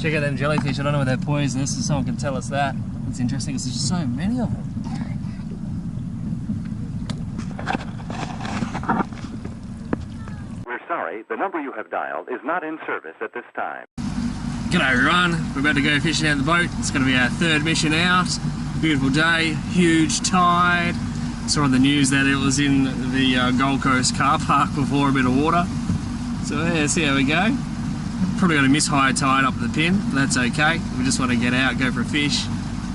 Check out them jellyfish. I don't know if they're poisonous, so someone can tell us that. It's interesting because there's just so many of them. We're sorry, the number you have dialed is not in service at this time. G'day everyone, we're about to go fishing out the boat. It's going to be our third mission out. Beautiful day, huge tide. Saw on the news that it was in the Gold Coast car park before a bit of water. So yeah, see how we go. Probably going to miss high tide up at the pin, but that's okay. We just want to get out, go for a fish.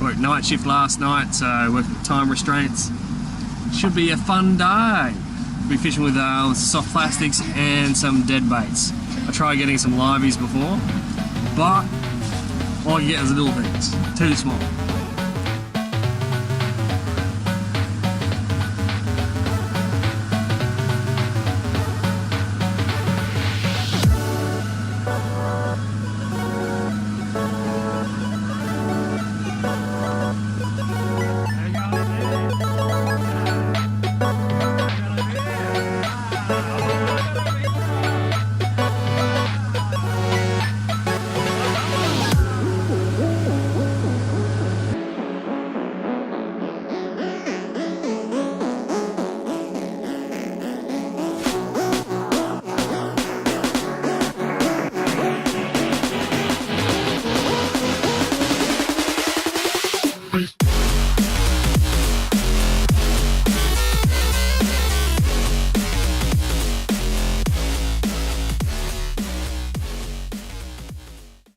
Worked night shift last night, so working with time restraints. Should be a fun day. We'll be fishing with soft plastics and some dead baits. I tried getting some liveys before, but all I can get is the little things, too small.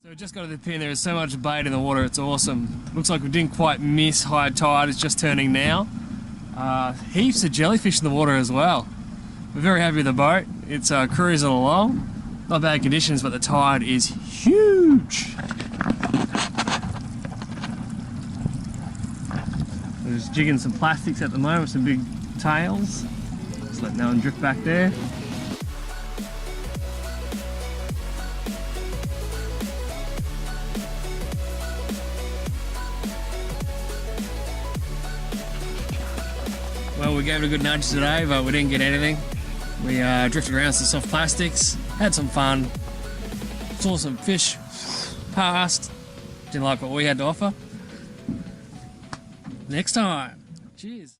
We just got to the pin. There is so much bait in the water, it's awesome. Looks like we didn't quite miss high tide, it's just turning now. Heaps of jellyfish in the water as well. We're very happy with the boat. It's cruising along. Not bad conditions, but the tide is huge. We're just jigging some plastics at the moment, some big tails. Just letting that one drift back there. Well, we gave it a good nudge today, but we didn't get anything. We drifted around some soft plastics, had some fun, saw some fish, passed, didn't like what we had to offer. Next time, cheers.